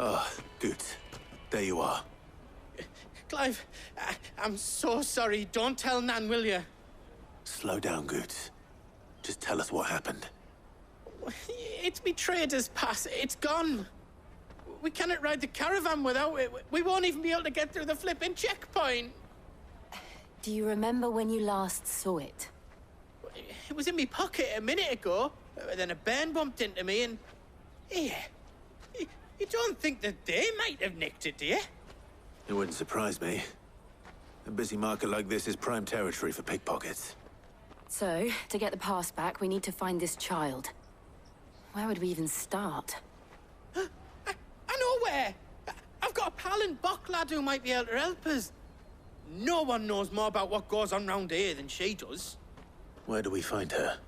Oh, good. There you are. Clive, I'm so sorry. Don't tell Nan, will you? Slow down, Goots. Just tell us what happened. It's me trader's pass. It's gone. We cannot ride the caravan without it. We won't even be able to get through the flipping checkpoint. Do you remember when you last saw it? It was in my pocket a minute ago. Then a bairn bumped into me and... Yeah. You don't think that they might have nicked it, do you? It wouldn't surprise me. A busy market like this is prime territory for pickpockets. So, to get the pass back, we need to find this child. Where would we even start? I know where! I've got a pal in Bock lad who might be able to help us. No one knows more about what goes on round here than she does. Where do we find her?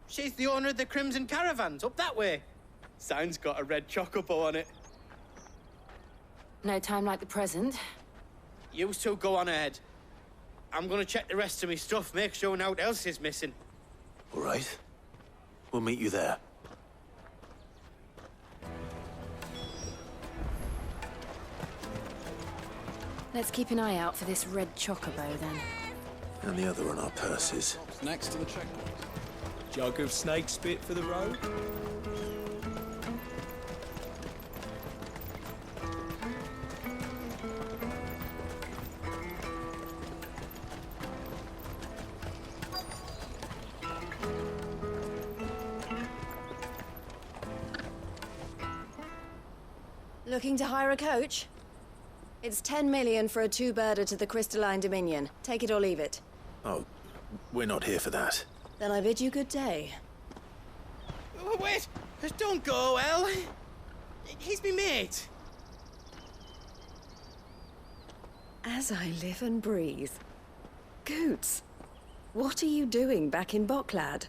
She's the owner of the Crimson Caravans, up that way. Sign's got a red chocobo on it. No time like the present. You two go on ahead. I'm gonna check the rest of my stuff, make sure no one else is missing. All right. We'll meet you there. Let's keep an eye out for this red chocobo, then. And the other on our purses. Next to the checkpoint. Jug of snake spit for the road. Looking to hire a coach? It's 10 million for a two-birder to the Crystalline Dominion. Take it or leave it. Oh, we're not here for that. Then I bid you good day. Wait! Don't go, El. He's me mate. As I live and breathe. Goots, what are you doing back in Bock, lad?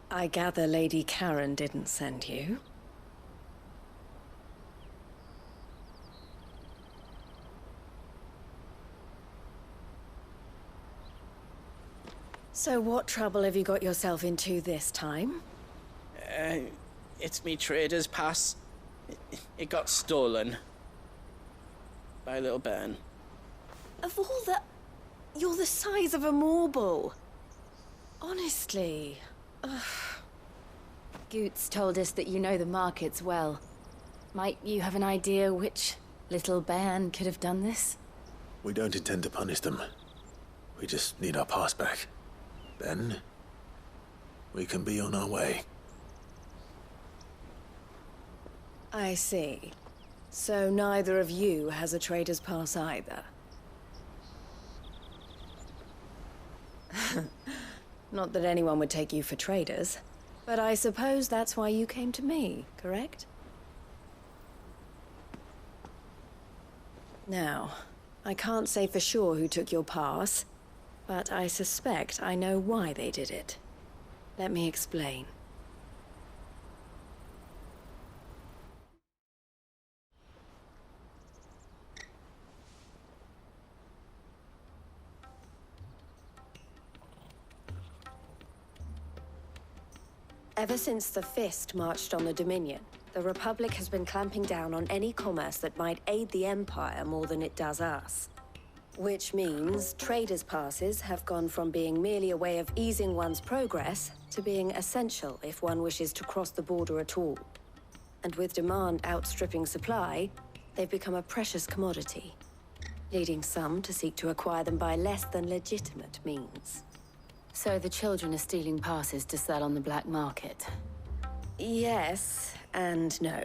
I gather Lady Karen didn't send you. So what trouble have you got yourself into this time? It's me trader's pass. It got stolen. By a little bairn. Of all the... You're the size of a marble. Honestly. Ugh. Goots told us that you know the markets well. Might you have an idea which little bairn could have done this? We don't intend to punish them. We just need our pass back. Then, we can be on our way. I see. So neither of you has a trader's pass either. Not that anyone would take you for traders, but I suppose that's why you came to me, correct? Now, I can't say for sure who took your pass, but I suspect I know why they did it. Let me explain. Ever since the Fist marched on the Dominion, the Republic has been clamping down on any commerce that might aid the Empire more than it does us. Which means traders' passes have gone from being merely a way of easing one's progress to being essential if one wishes to cross the border at all. And with demand outstripping supply, they've become a precious commodity, leading some to seek to acquire them by less than legitimate means. So the children are stealing passes to sell on the black market? Yes and no.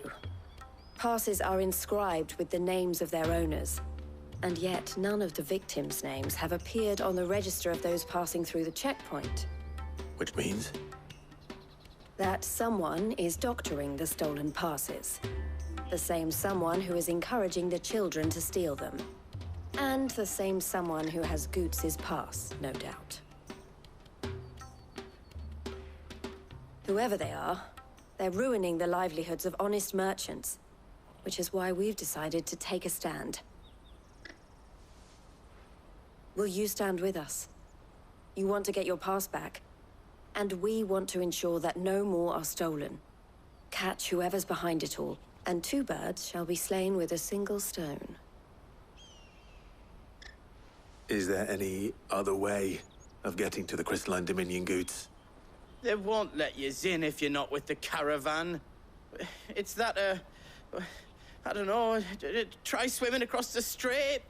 Passes are inscribed with the names of their owners, and yet none of the victims' names have appeared on the register of those passing through the checkpoint. Which means? That someone is doctoring the stolen passes. The same someone who is encouraging the children to steal them. And the same someone who has Goots's pass, no doubt. Whoever they are, they're ruining the livelihoods of honest merchants, which is why we've decided to take a stand. Will you stand with us? You want to get your pass back. And we want to ensure that no more are stolen. Catch whoever's behind it all, and 2 birds shall be slain with a single stone. Is there any other way of getting to the Crystalline Dominion, Goots? They won't let you in if you're not with the caravan. It's that, I don't know, try swimming across the strait.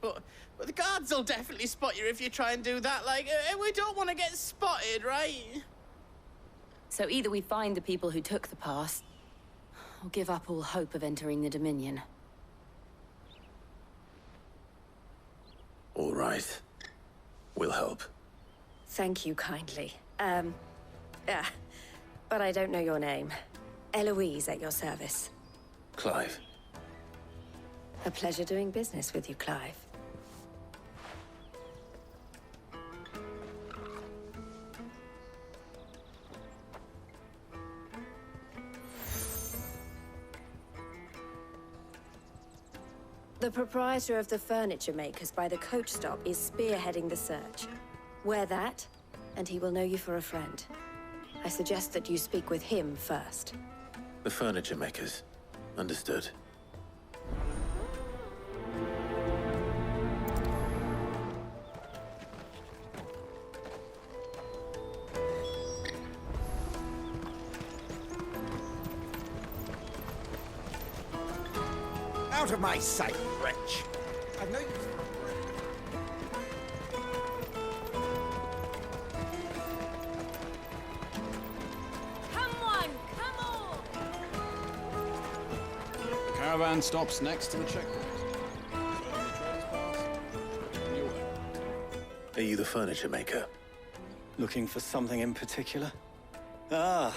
But the guards will definitely spot you if you try and do that. Like, we don't want to get spotted, right? So either we find the people who took the pass, or give up all hope of entering the Dominion. All right. We'll help. Thank you kindly. But I don't know your name. Eloise at your service. Clive. A pleasure doing business with you, Clive. The proprietor of the furniture makers by the coach stop is spearheading the search. Wear that, and he will know you for a friend. I suggest that you speak with him first. The furniture makers. Understood. Out of my sight, wretch! I've no use. Come on, come on! The caravan stops next to the checkpoint. Are you the furniture maker? Looking for something in particular? Ah,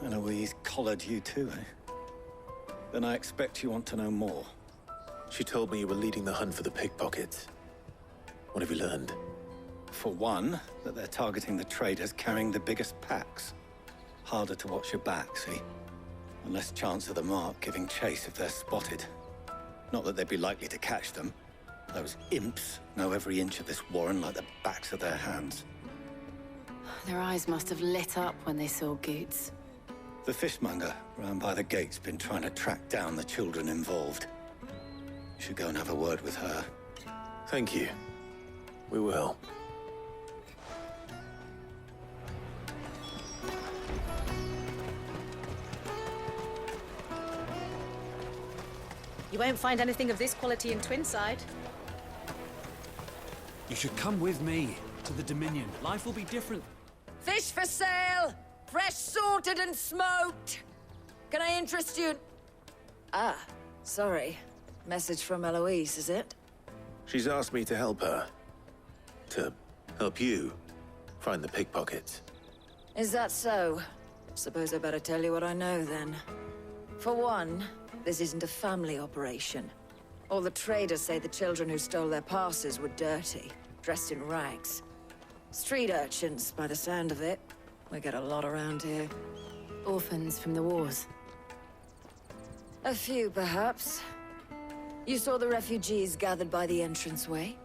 Eloise collared you too, eh? Then I expect you want to know more. She told me you were leading the hunt for the pickpockets. What have you learned? For one, that they're targeting the traders carrying the biggest packs. Harder to watch your back, see? And less chance of the mark giving chase if they're spotted. Not that they'd be likely to catch them. Those imps know every inch of this warren like the backs of their hands. Their eyes must have lit up when they saw Goots. The fishmonger round by the gate's been trying to track down the children involved. You should go and have a word with her. Thank you. We will. You won't find anything of this quality in Twinside. You should come with me to the Dominion. Life will be different. Fish for sale! Fresh sorted and smoked! Can I interest you? Ah, sorry. Message from Eloise, is it? She's asked me to help her. To help you find the pickpockets. Is that so? Suppose I better tell you what I know, then. For one, this isn't a family operation. All the traders say the children who stole their passes were dirty, dressed in rags. Street urchins, by the sound of it. We get a lot around here. Orphans from the wars. A few, perhaps. You saw the refugees gathered by the entranceway?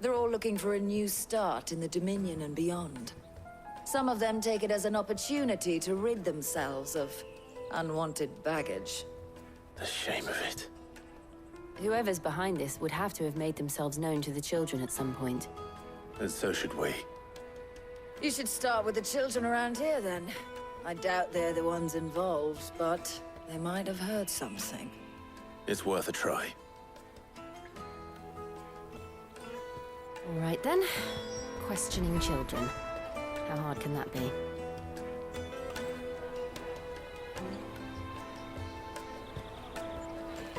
They're all looking for a new start in the Dominion and beyond. Some of them take it as an opportunity to rid themselves of unwanted baggage. The shame of it. Whoever's behind this would have to have made themselves known to the children at some point. And so should we. You should start with the children around here, then. I doubt they're the ones involved, but they might have heard something. It's worth a try. All right then. Questioning children. How hard can that be?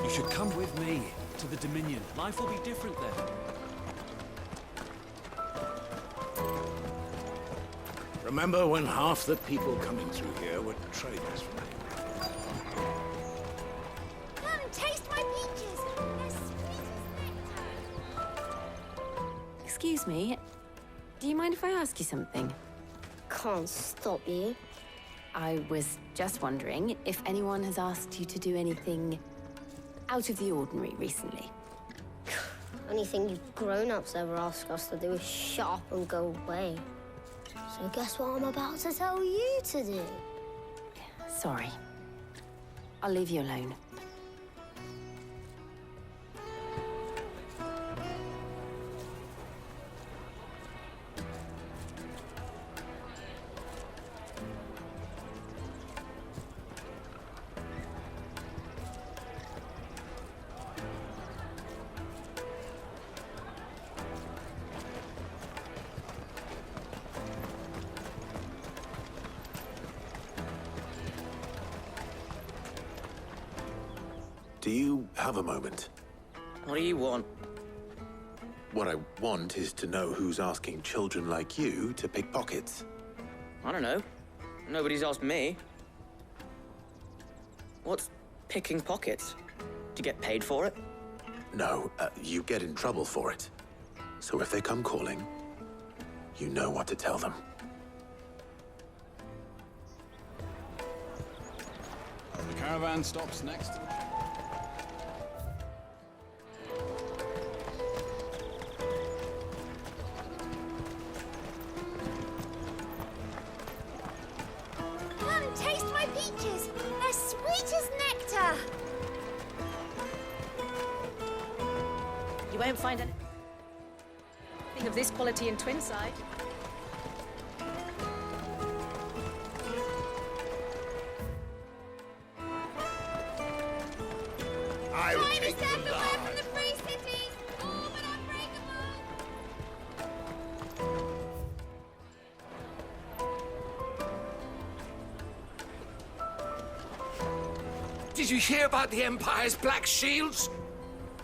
You should come with me to the Dominion. Life will be different there. Remember when half the people coming through here were traders from here? Come, taste my peaches! They're sweet as nectar! Excuse me. Do you mind if I ask you something? Can't stop you. I was just wondering if anyone has asked you to do anything out of the ordinary recently. Only thing you grown-ups ever ask us to do is shut up and go away. So guess what I'm about to tell you to do? Sorry. I'll leave you alone. Do you have a moment? What do you want? What I want is to know who's asking children like you to pick pockets. I don't know. Nobody's asked me. What's picking pockets? Do you get paid for it? No, you get in trouble for it. So if they come calling, you know what to tell them. The caravan stops next to the checkpoint. Come, taste my peaches. They're sweet as nectar. You won't find anything of this quality in Twinside. I will Time take is step them away alive. from the free cities. All but unbreakable. Did you hear about the Empire's Black Shields?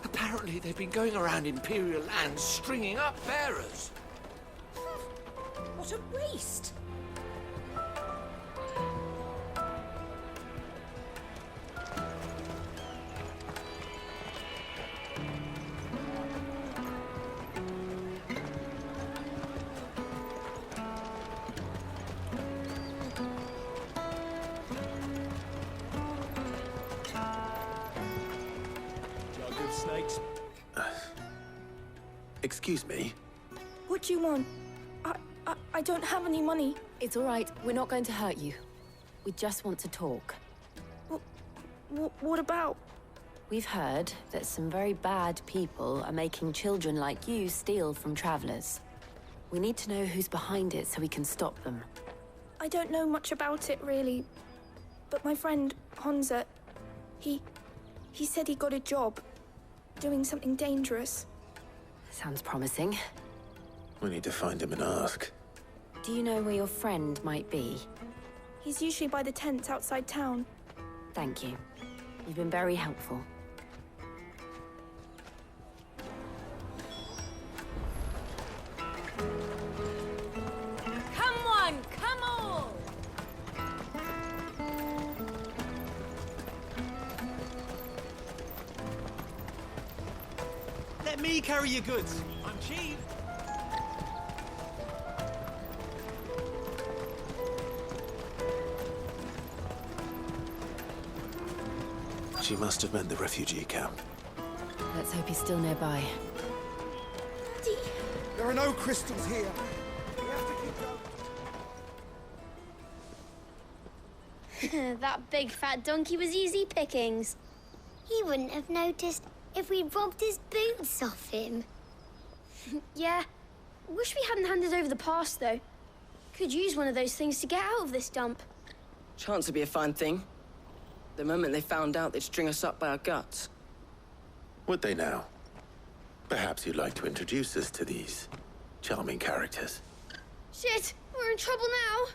Apparently they've been going around Imperial lands stringing up bearers. What a waste! Jug of snakes. Excuse me? What do you want? I don't have any money. It's all right. We're not going to hurt you. We just want to talk. What about? We've heard that some very bad people are making children like you steal from travelers. We need to know who's behind it so we can stop them. I don't know much about it, really. But my friend, Honza, he said he got a job doing something dangerous. Sounds promising. We need to find him and ask. Do you know where your friend might be? He's usually by the tents outside town. Thank you. You've been very helpful. Come on, come on. Let me carry your goods. I'm cheap. She must have meant the refugee camp. Let's hope he's still nearby. There are no crystals here. We have to keep going. That big fat donkey was easy pickings. He wouldn't have noticed if we'd robbed his boots off him. Yeah. Wish we hadn't handed over the pass, though. Could use one of those things to get out of this dump. Chance would be a fine thing. The moment they found out, they'd string us up by our guts. Would they now? Perhaps you'd like to introduce us to these charming characters. Shit, we're in trouble now.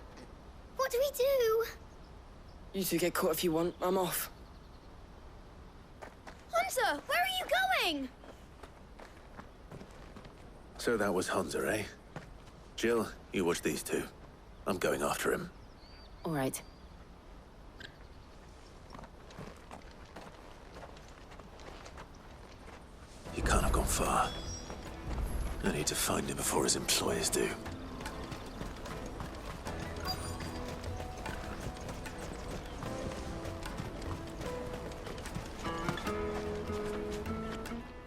What do we do? You two get caught if you want. I'm off. Hunter, where are you going? So that was Hunter, eh? Jill, you watch these two. I'm going after him. All right. He can't have gone far. I need to find him before his employers do.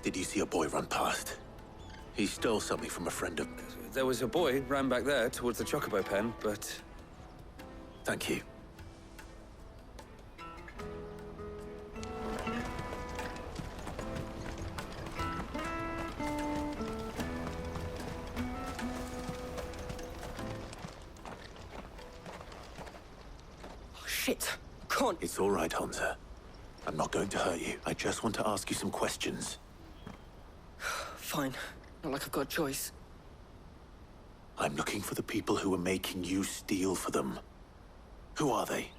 Did you see see a boy run past. He stole something from a friend of... There was a boy ran back there towards the Chocobo pen, but... Thank you. Shit! Can't... It's all right, Hansa. I'm not going to hurt you. I just want to ask you some questions. Fine. Not like I've got a choice. I'm looking for the people who are making you steal for them. Who are they?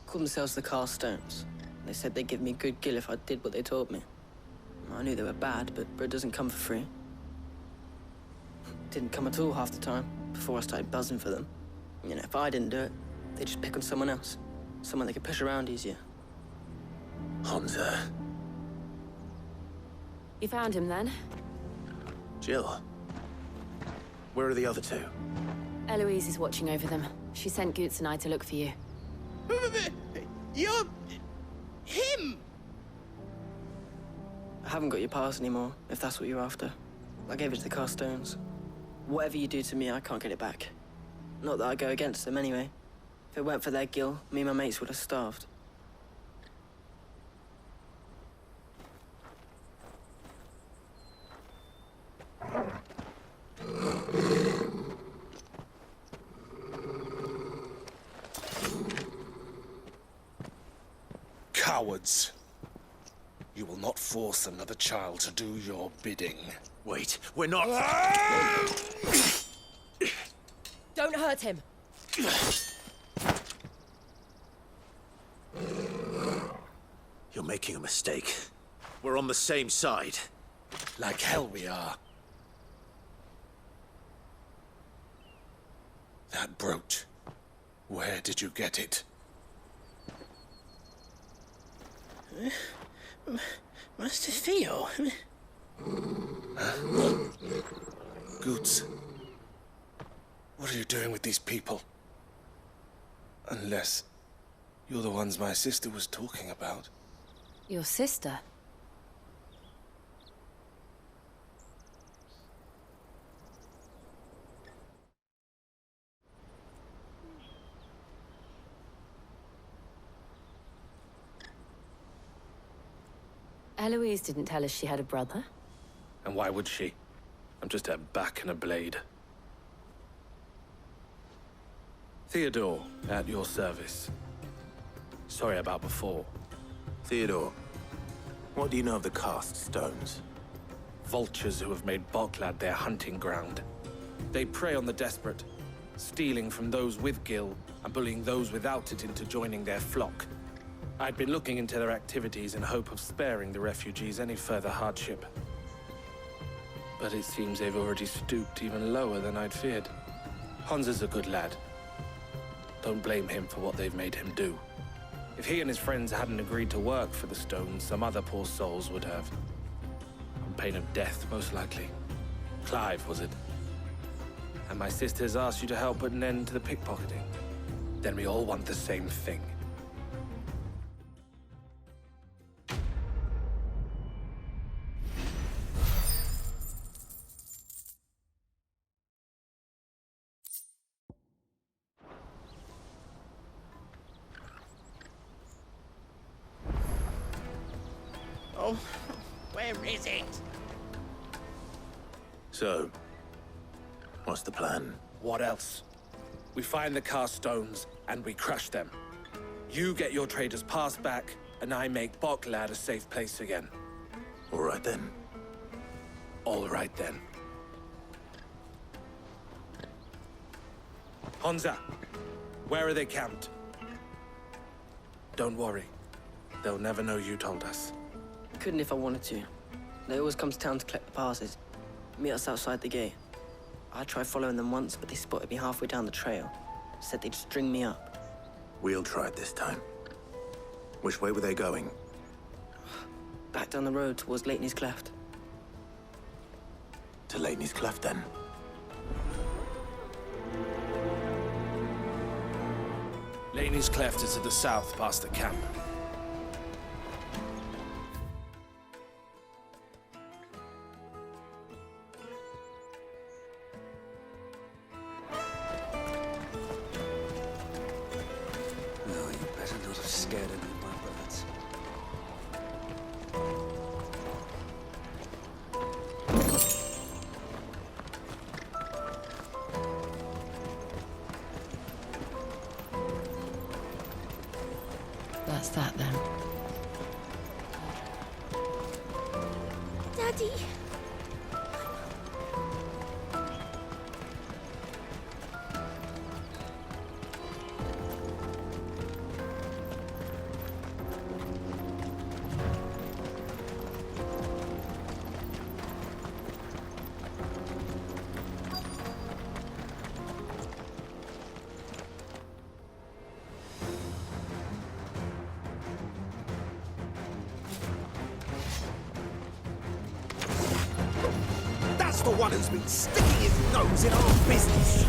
Called themselves the Carstones. They said they'd give me a good gill if I did what they told me. I knew they were bad, but bread doesn't come for free. Didn't come at all half the time, before I started buzzing for them. You know, if I didn't do it, they'd just pick on someone else. Someone they could push around easier. Hansa. You found him then? Jill. Where are the other two? Eloise is watching over them. She sent Goots and I to look for you. You're... him! I haven't got your pass anymore, if that's what you're after. I gave it to the Carstones. Whatever you do to me, I can't get it back. Not that I go against them anyway. If it weren't for their gill, me and my mates would have starved. Cowards. You will not force another child to do your bidding. Wait, we're not... Don't hurt him. You're making a mistake. We're on the same side. Like hell we are. That brooch. Where did you get it? Master Theo? Goots. What are you doing with these people? Unless you're the ones my sister was talking about. Your sister? Eloise didn't tell us she had a brother. And why would she? I'm just a back and a blade. Theodore, at your service. Sorry about before. Theodore, what do you know of the Cast Stones? Vultures who have made Boklad their hunting ground. They prey on the desperate, stealing from those with gil and bullying those without it into joining their flock. I'd been looking into their activities in hope of sparing the refugees any further hardship. But it seems they've already stooped even lower than I'd feared. Hansa's a good lad. Don't blame him for what they've made him do. If he and his friends hadn't agreed to work for the Stones, some other poor souls would have. On pain of death, most likely. Clive, was it? And my sisters asked you to help put an end to the pickpocketing. Then we all want the same thing. Oh, where is it? So, what's the plan? What else? We find the Carstones, and we crush them. You get your trader's pass back, and I make Boklad a safe place again. All right then. All right then. Hansa, where are they camped? Don't worry. They'll never know you told us. Couldn't if I wanted to. They always come to town to collect the passes. Meet us outside the gate. I tried following them once, but they spotted me halfway down the trail. Said they'd string me up. We'll try it this time. Which way were they going? Back down the road towards Leighton's Cleft. To Leighton's Cleft, then? Leighton's Cleft is to the south, past the camp. scared any of my brothers. That's that then. Daddy. That's the one who's been sticking his nose in our business.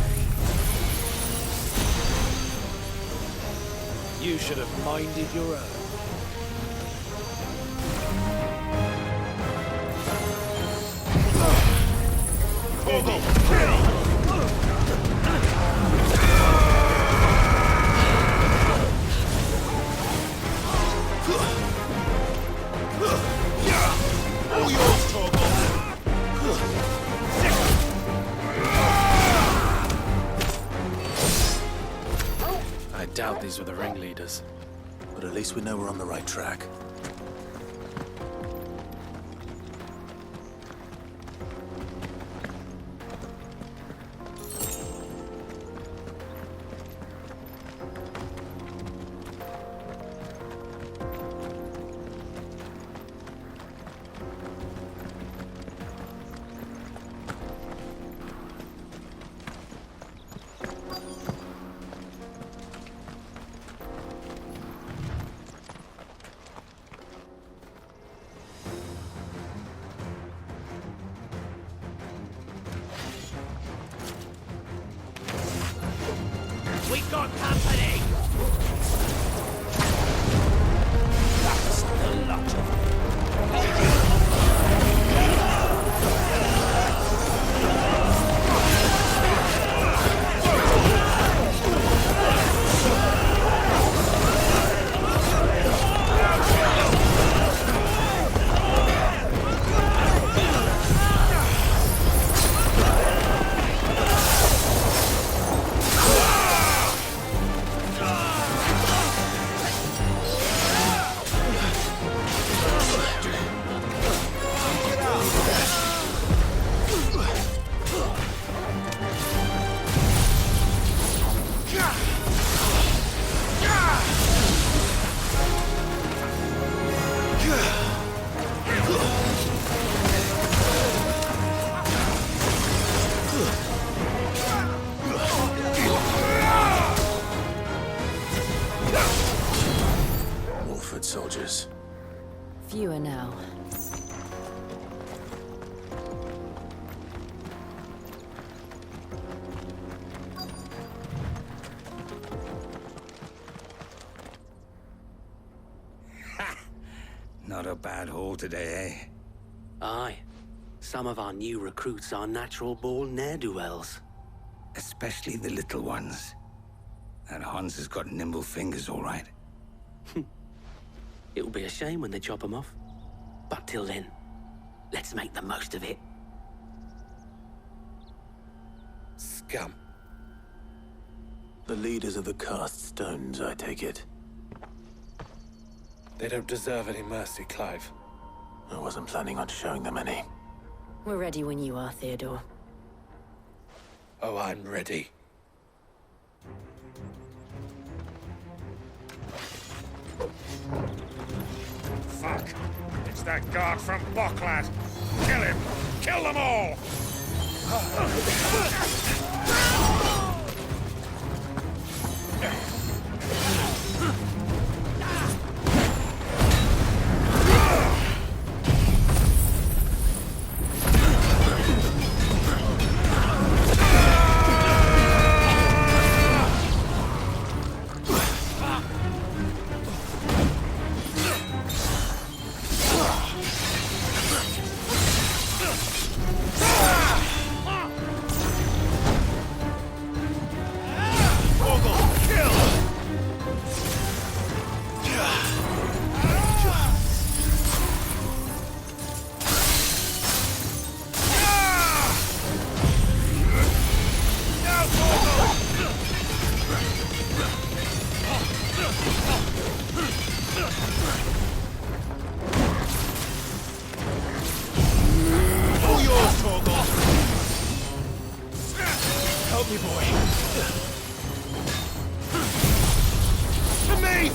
You should have minded your own. All yours, Torgal. I doubt these were the ringleaders. But at least we know we're on the right track. We got company! That's the lot of soldiers. Fewer now. Not a bad haul today, eh? Aye. Some of our new recruits are natural-born ne'er-do-wells. Especially the little ones. That Hans has got nimble fingers, all right. It'll be a shame when they chop them off. But till then, let's make the most of it. Scum. The leaders of the cast stones, I take it. They don't deserve any mercy, Clive. I wasn't planning on showing them any. We're ready when you are, Theodore. Oh, I'm ready. Fuck! It's that guard from Boklad! Kill him! Kill them all! Easy, boy. To me!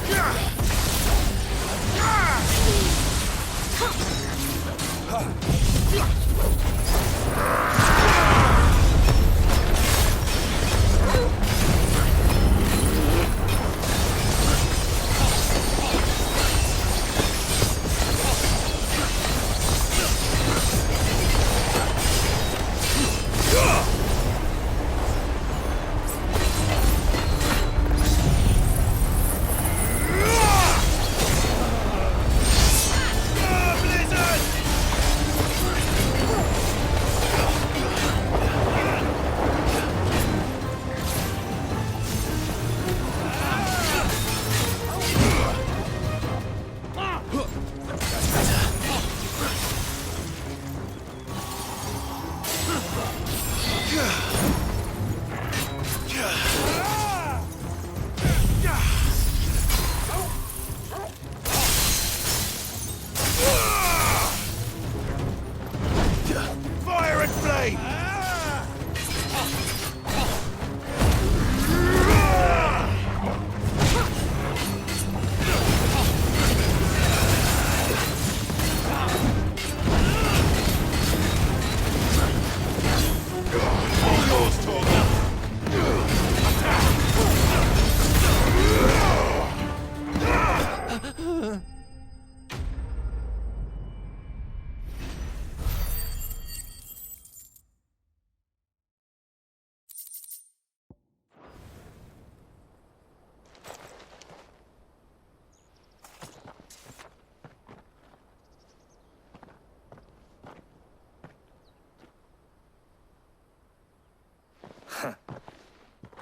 Fire and flame!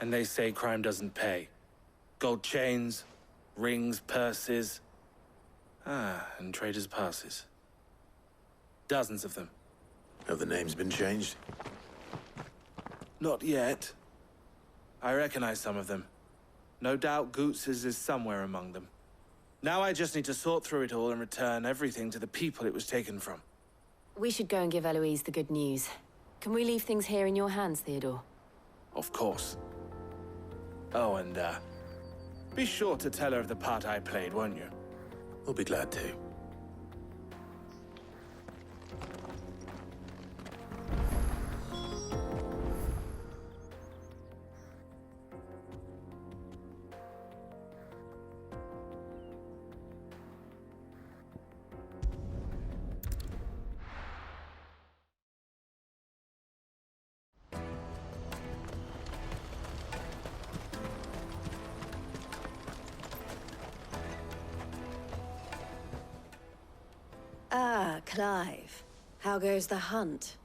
And they say crime doesn't pay. Gold chains, rings, purses. And traders' passes. Dozens of them. Have the names been changed? Not yet. I recognize some of them. No doubt Goots's is somewhere among them. Now I just need to sort through it all and return everything to the people it was taken from. We should go and give Eloise the good news. Can we leave things here in your hands, Theodore? Of course. Oh, and, be sure to tell her of the part I played, won't you? We'll be glad to. Ah, Clive. How goes the hunt?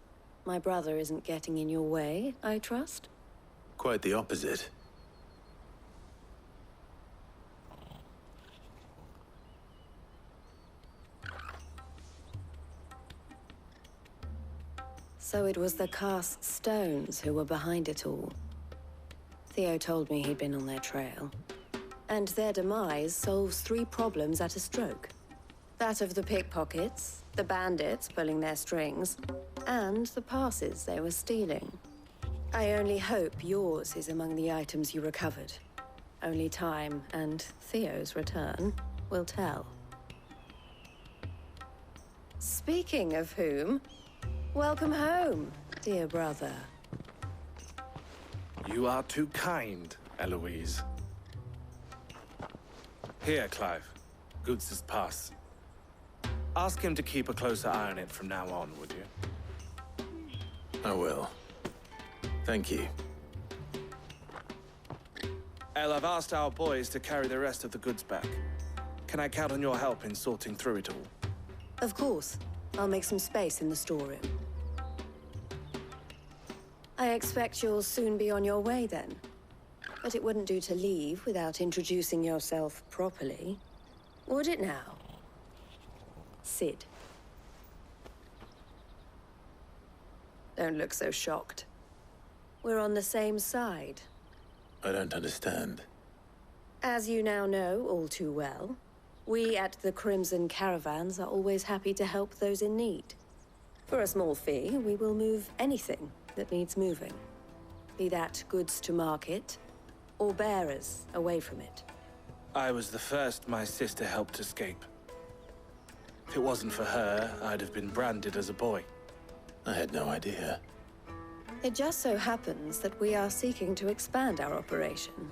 My brother isn't getting in your way, I trust? Quite the opposite. So it was the cast stones who were behind it all. Theo told me he'd been on their trail. And their demise solves 3 problems at a stroke. That of the pickpockets, the bandits pulling their strings, and the passes they were stealing. I only hope yours is among the items you recovered. Only time and Theo's return will tell. Speaking of whom, welcome home, dear brother. You are too kind, Eloise. Here, Clive. Goots's pass. Ask him to keep a closer eye on it from now on, would you? I will. Thank you. El, I've asked our boys to carry the rest of the goods back. Can I count on your help in sorting through it all? Of course. I'll make some space in the storeroom. I expect you'll soon be on your way then. But it wouldn't do to leave without introducing yourself properly. Would it now? Sid. Don't look so shocked. We're on the same side. I don't understand. As you now know all too well, we at the Crimson Caravans are always happy to help those in need. For a small fee, we will move anything that needs moving. Be that goods to market, or bearers away from it. I was the first my sister helped escape. If it wasn't for her, I'd have been branded as a boy. I had no idea. It just so happens that we are seeking to expand our operation.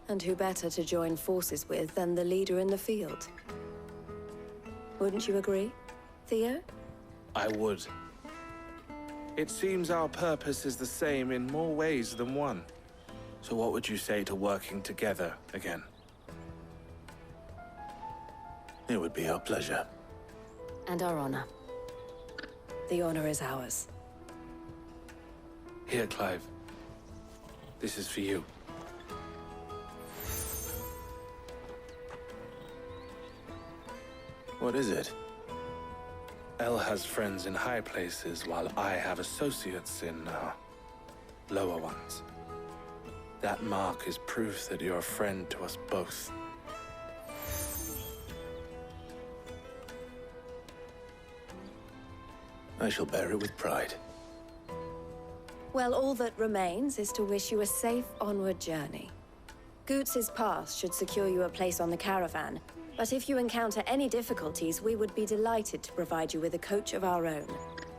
And who better to join forces with than the leader in the field? Wouldn't you agree, Theo? I would. It seems our purpose is the same in more ways than one. So what would you say to working together again? It would be our pleasure. And our honor. The honor is ours. Here, Clive. This is for you. What is it? Elle has friends in high places, while I have associates in, lower ones. That mark is proof that you're a friend to us both. I shall bear it with pride. Well, all that remains is to wish you a safe onward journey. Goots's pass should secure you a place on the caravan, but if you encounter any difficulties, we would be delighted to provide you with a coach of our own.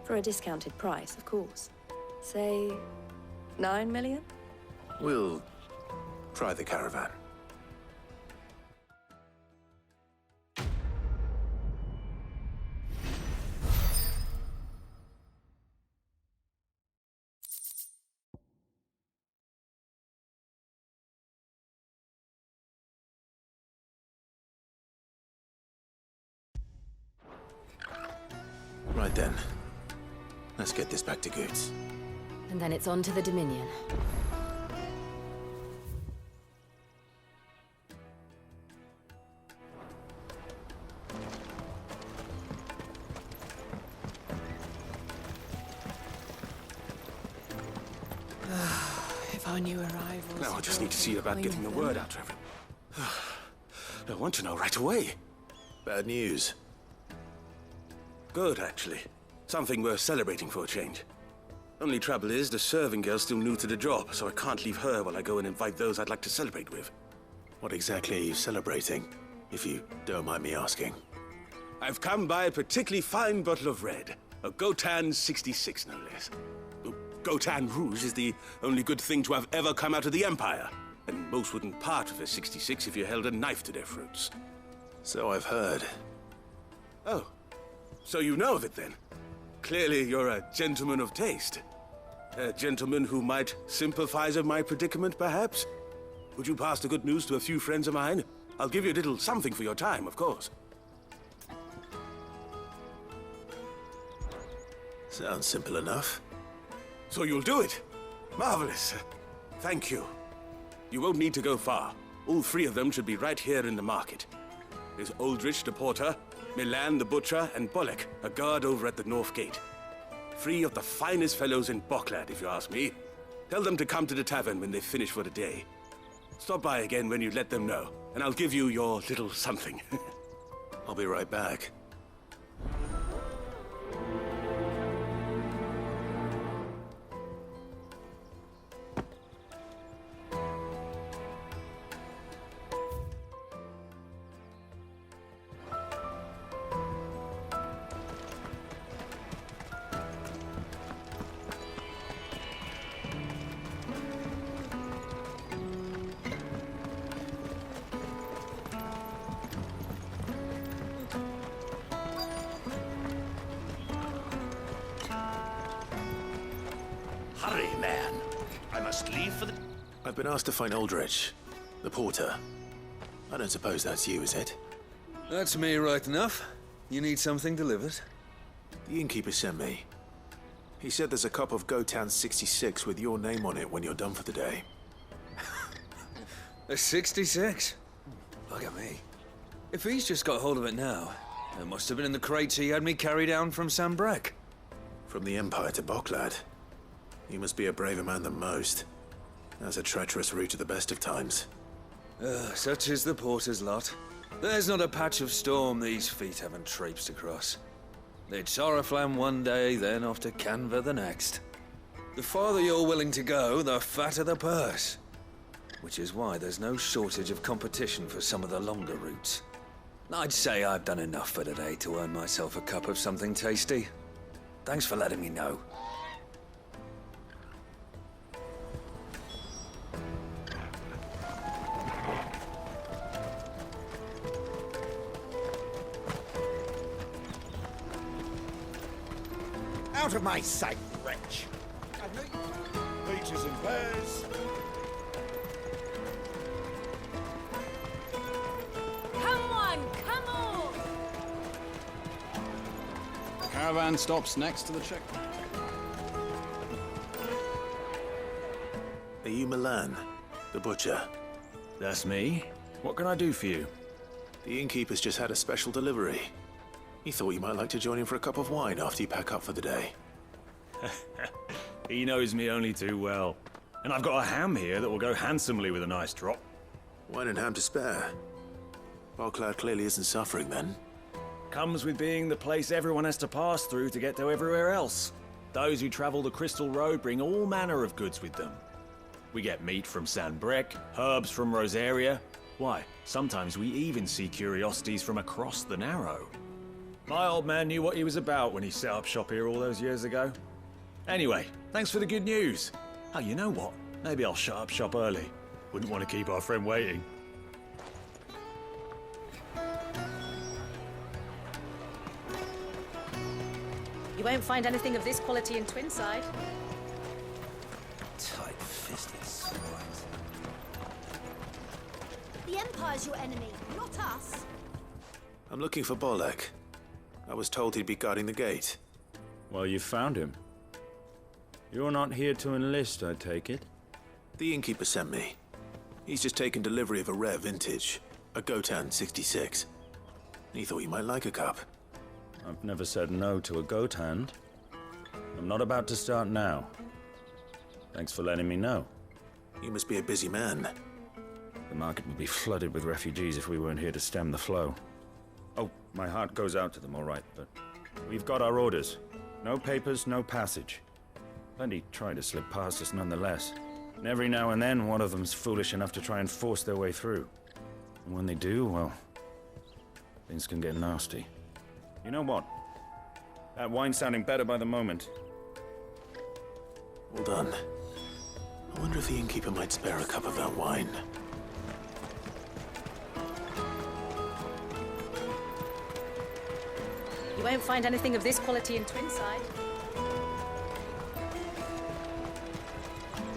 For a discounted price, of course. Say, 9 million? We'll try the caravan. Right then. Let's get this back to Goots. And then it's on to the Dominion. If I knew arrivals... Now I just need to see about getting the word out to everyone. I want to know right away. Bad news. Good, actually. Something worth celebrating for a change. Only trouble is, the serving girl's still new to the job, so I can't leave her while I go and invite those I'd like to celebrate with. What exactly are you celebrating, if you don't mind me asking? I've come by a particularly fine bottle of red. A Gotan 66, no less. Gotan Rouge is the only good thing to have ever come out of the Empire. And most wouldn't part with a 66 if you held a knife to their throats. So I've heard. Oh. So you know of it, then? Clearly you're a gentleman of taste. A gentleman who might sympathize with my predicament, perhaps? Would you pass the good news to a few friends of mine? I'll give you a little something for your time, of course. Sounds simple enough. So you'll do it? Marvelous. Thank you. You won't need to go far. All three of them should be right here in the market. There's Aldrich the porter, Milan the butcher, and Bolek, a guard over at the north gate. Three of the finest fellows in Boklad, if you ask me. Tell them to come to the tavern when they finish for the day. Stop by again when you let them know, and I'll give you your little something. I'll be right back. Hurry, man. I must leave for the... I've been asked to find Aldrich, the porter. I don't suppose that's you, is it? That's me right enough. You need something delivered? The innkeeper sent me. He said there's a cup of Gotan 66 with your name on it when you're done for the day. A 66? Look at me. If he's just got hold of it now, it must have been in the crates he had me carry down from Sambrek. From the Empire to Boklad. You must be a braver man than most. That's a treacherous route at the best of times. Such is the porter's lot. There's not a patch of storm these feet haven't traipsed across. They'd Sorrowflam one day, then off to Canva the next. The farther you're willing to go, the fatter the purse. Which is why there's no shortage of competition for some of the longer routes. I'd say I've done enough for today to earn myself a cup of something tasty. Thanks for letting me know. Out of my sight, wretch! Peaches and pears. Come on, come on! The caravan stops next to the checkpoint. Are you Milan, the butcher? That's me. What can I do for you? The innkeeper's just had a special delivery. He thought you might like to join him for a cup of wine after you pack up for the day. He knows me only too well. And I've got a ham here that will go handsomely with a nice drop. Wine and ham to spare. Bocklad clearly isn't suffering then. Comes with being the place everyone has to pass through to get to everywhere else. Those who travel the Crystal Road bring all manner of goods with them. We get meat from San Brec, herbs from Rosaria. Why, sometimes we even see curiosities from across the Narrow. My old man knew what he was about when he set up shop here all those years ago. Anyway, thanks for the good news. Oh, you know what? Maybe I'll shut up shop early. Wouldn't want to keep our friend waiting. You won't find anything of this quality in Twinside. Tight-fisted swine. The Empire's your enemy, not us. I'm looking for Bolek. I was told he'd be guarding the gate. Well, you found him. You're not here to enlist, I take it? The innkeeper sent me. He's just taken delivery of a rare vintage, a Gotan 66. He thought you might like a cup. I've never said no to a goat hand. I'm not about to start now. Thanks for letting me know. You must be a busy man. The market would be flooded with refugees if we weren't here to stem the flow. Oh, my heart goes out to them, all right, but we've got our orders. No papers, no passage. Plenty try to slip past us nonetheless. And every now and then, one of them's foolish enough to try and force their way through. And when they do, well, things can get nasty. You know what? That wine's sounding better by the moment. Well done. I wonder if the innkeeper might spare a cup of that wine. You won't find anything of this quality in Twinside.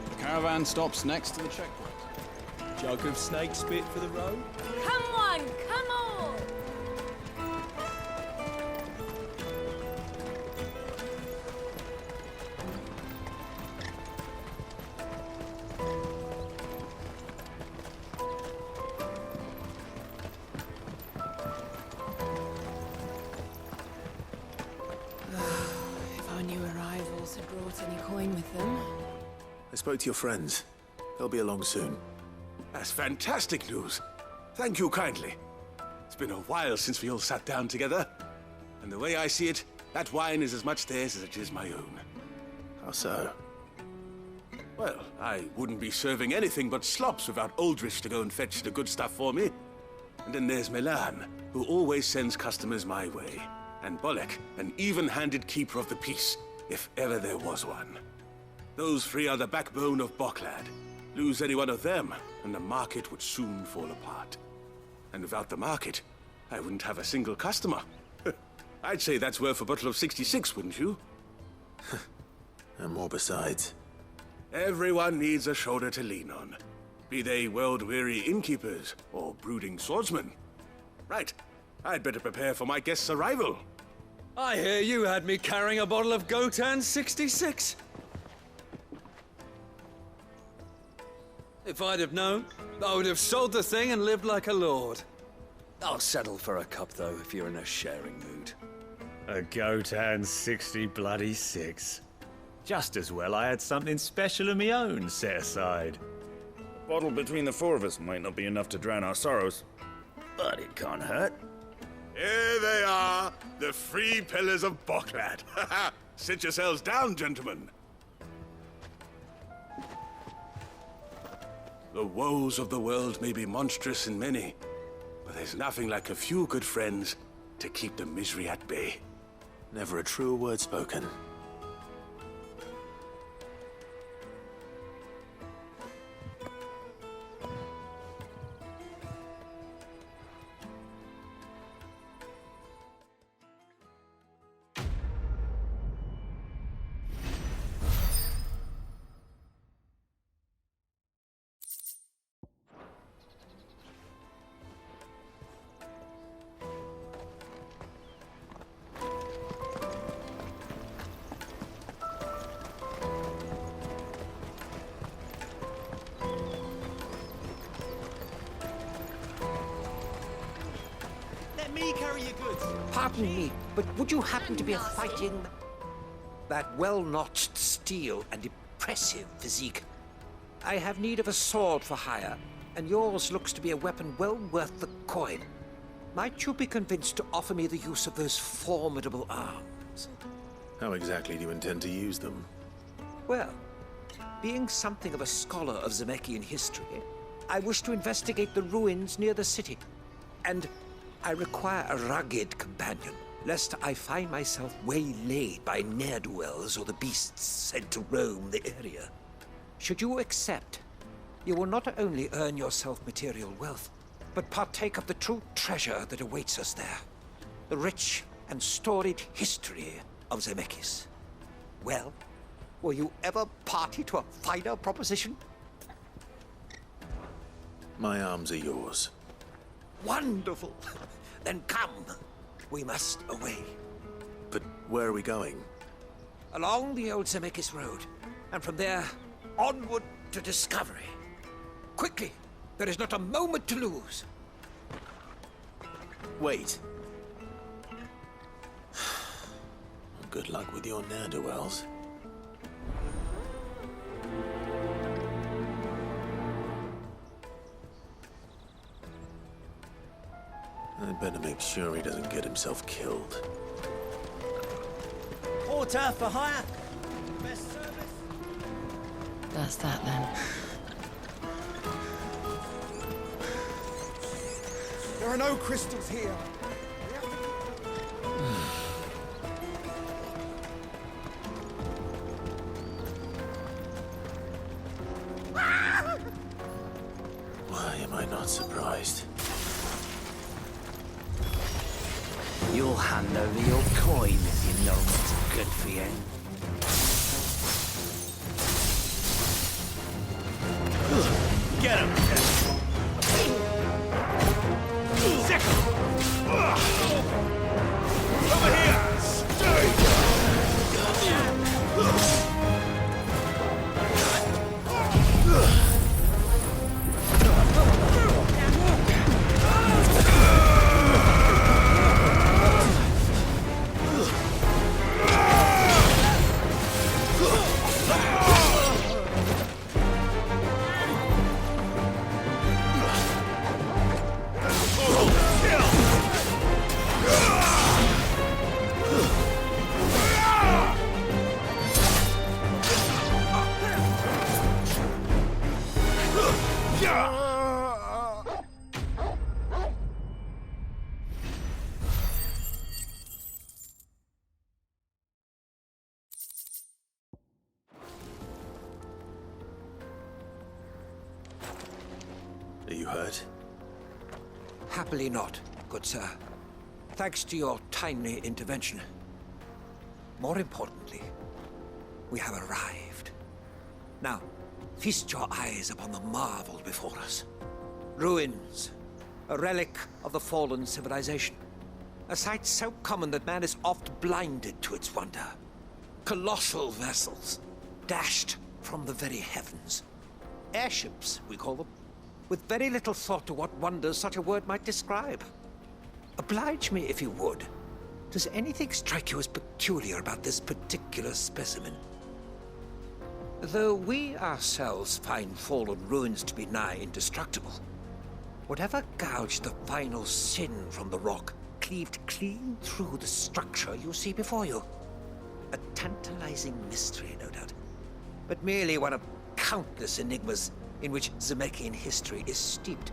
The caravan stops next to the checkpoint. Jug of snake spit for the road? Come on, come on! If our new arrivals had brought any coin with them. I spoke to your friends. They'll be along soon. That's fantastic news. Thank you kindly. It's been a while since we all sat down together. And the way I see it, that wine is as much theirs as it is my own. How so? Well, I wouldn't be serving anything but slops without Aldrich to go and fetch the good stuff for me. And then there's Milan, who always sends customers my way. And Bolek, an even-handed keeper of the peace, if ever there was one. Those three are the backbone of Bocklad. Lose any one of them, and the market would soon fall apart. And without the market, I wouldn't have a single customer. I'd say that's worth a bottle of 66, wouldn't you? And more besides. Everyone needs a shoulder to lean on. Be they world-weary innkeepers or brooding swordsmen. Right, I'd better prepare for my guest's arrival. I hear you had me carrying a bottle of Gotan 66. If I'd have known, I would have sold the thing and lived like a lord. I'll settle for a cup, though, if you're in a sharing mood. A Gotan 66. Just as well I had something special of my own set aside. A bottle between the four of us might not be enough to drown our sorrows, but it can't hurt. Here they are, the three pillars of Bocklad. Sit yourselves down, gentlemen. The woes of the world may be monstrous in many, but there's nothing like a few good friends to keep the misery at bay. Never a truer word spoken. Pardon me, but would you happen to be fighting that well-notched steel and impressive physique? I have need of a sword for hire, and yours looks to be a weapon well worth the coin. Might you be convinced to offer me the use of those formidable arms? How exactly do you intend to use them? Well, being something of a scholar of Zemeckis history, I wish to investigate the ruins near the city, and I require a rugged companion, lest I find myself waylaid by ne'er-do-wells or the beasts sent to roam the area. Should you accept, you will not only earn yourself material wealth, but partake of the true treasure that awaits us there. The rich and storied history of Zemeckis. Well, were you ever party to a finer proposition? My arms are yours. Wonderful! Then come. We must away. But where are we going? Along the old Zemeckis Road, and from there, onward to discovery. Quickly! There is not a moment to lose. Wait. Good luck with your ne'er-do-wells. I'd better make sure he doesn't get himself killed. Porter for hire. Best service. That's that then. There are no crystals here. Why am I not surprised? You'll hand over your coin if you know what's good for you. Get him! Sick him! Over here! Stay! Are you hurt? Happily not, good sir. Thanks to your timely intervention. More importantly, we have arrived. Now, feast your eyes upon the marvel before us. Ruins, a relic of the fallen civilization. A sight so common that man is oft blinded to its wonder. Colossal vessels, dashed from the very heavens. Airships, we call them, with very little thought to what wonders such a word might describe. Oblige me if you would. Does anything strike you as peculiar about this particular specimen? Though we ourselves find fallen ruins to be nigh indestructible, whatever gouged the final sin from the rock cleaved clean through the structure you see before you. A tantalizing mystery, no doubt, but merely one of countless enigmas in which Zemeckis history is steeped.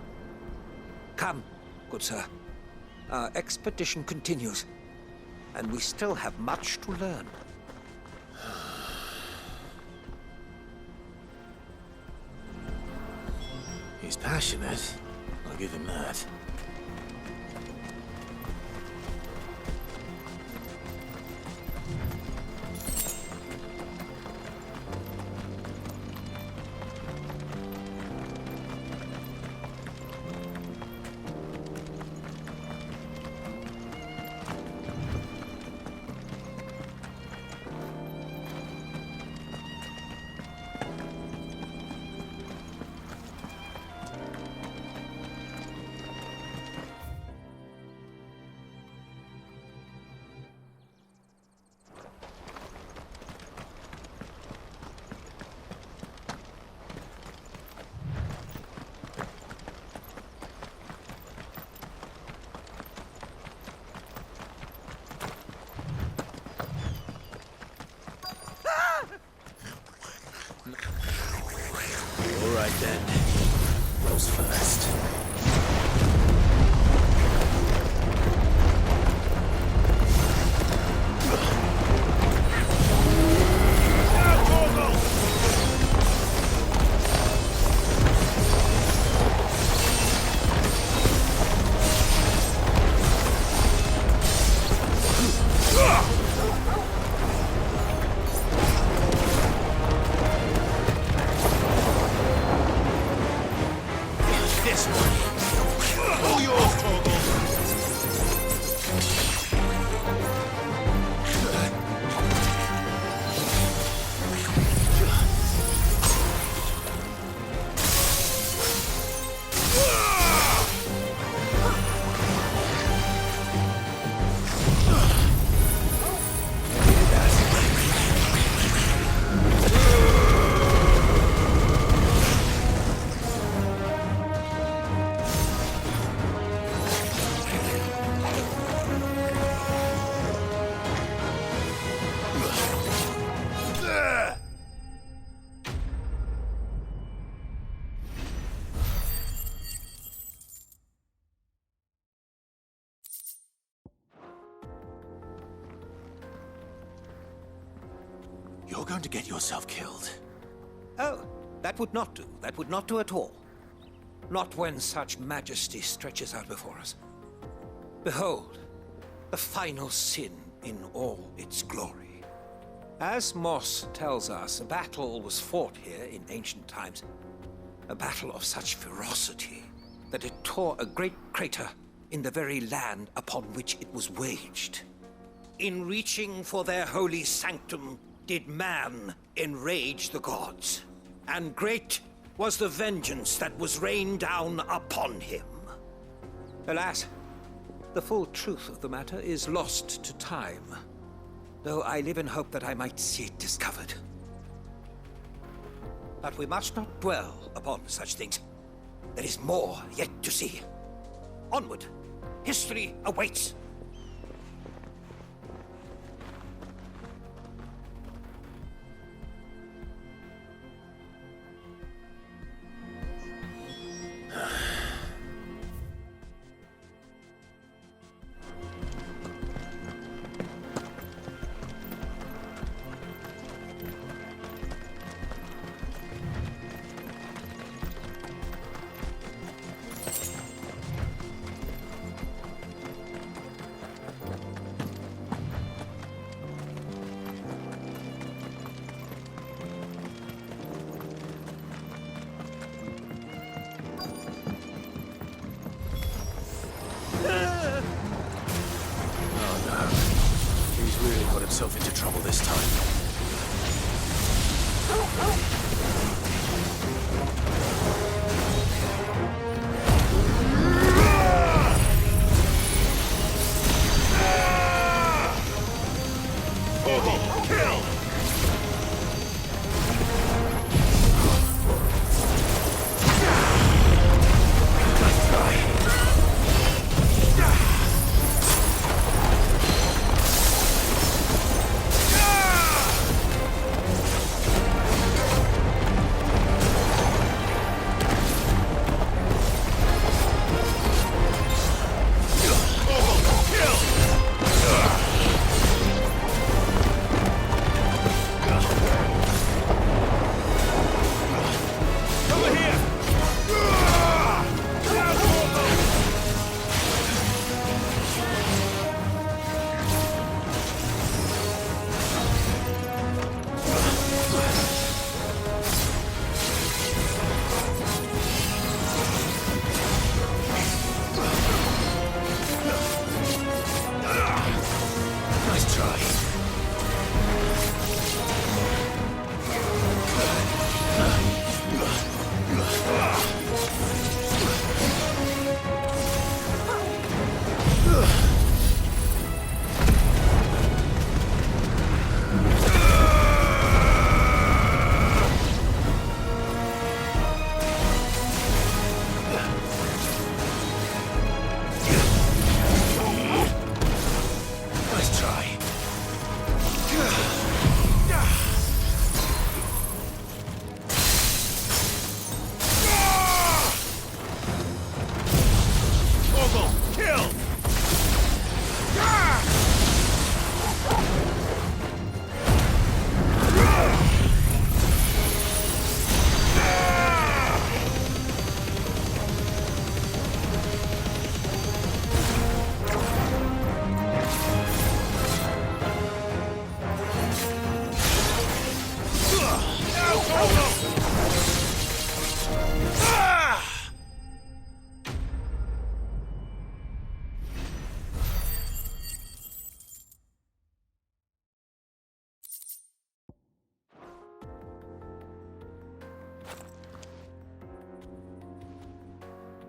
Come, good sir. Our expedition continues, and we still have much to learn. He's passionate. I'll give him that. All right then. Goes first. You're going to get yourself killed. Oh, that would not do. That would not do at all. Not when such majesty stretches out before us. Behold, the final sin in all its glory. As Moss tells us, a battle was fought here in ancient times. A battle of such ferocity that it tore a great crater in the very land upon which it was waged. In reaching for their holy sanctum, did man enrage the gods, and great was the vengeance that was rained down upon him. Alas, the full truth of the matter is lost to time, though I live in hope that I might see it discovered. But we must not dwell upon such things. There is more yet to see. Onward! History awaits! Himself into trouble this time.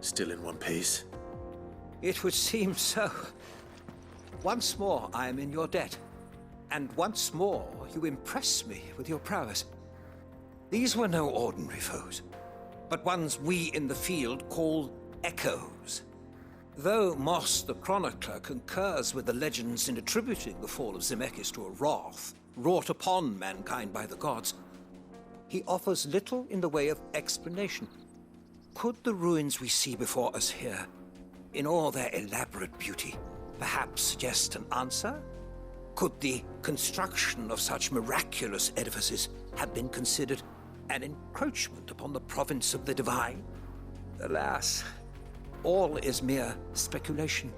Still in one piece? It would seem so. Once more, I am in your debt. And once more, you impress me with your prowess. These were no ordinary foes, but ones we in the field call echoes. Though Moss the Chronicler concurs with the legends in attributing the fall of Zemeckis to a wrath wrought upon mankind by the gods, he offers little in the way of explanation. Could the ruins we see before us here, in all their elaborate beauty, perhaps suggest an answer? Could the construction of such miraculous edifices have been considered an encroachment upon the province of the divine? Alas, all is mere speculation.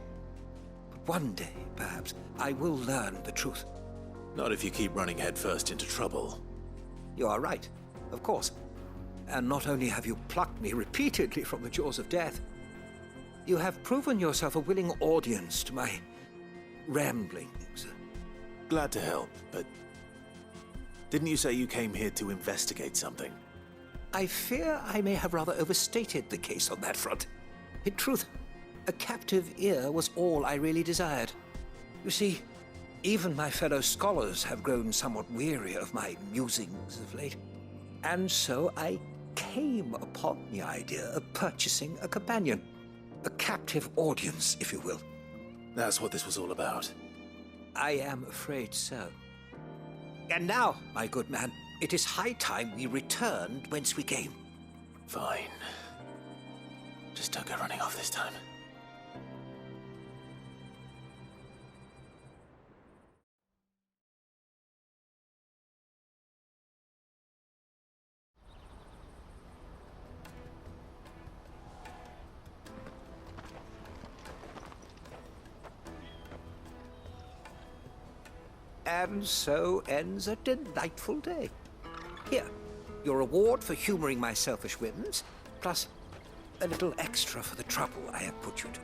But one day, perhaps, I will learn the truth. Not if you keep running headfirst into trouble. You are right, of course. And not only have you plucked me repeatedly from the jaws of death, you have proven yourself a willing audience to my ramblings. Glad to help, but didn't you say you came here to investigate something? I fear I may have rather overstated the case on that front. In truth, a captive ear was all I really desired. You see, even my fellow scholars have grown somewhat weary of my musings of late. And so I came upon the idea of purchasing a companion. A captive audience, if you will. That's what this was all about. I am afraid so. And now, my good man, it is high time we returned whence we came. Fine. Just don't go running off this time. And so ends a delightful day. Here, your reward for humoring my selfish whims, plus a little extra for the trouble I have put you to.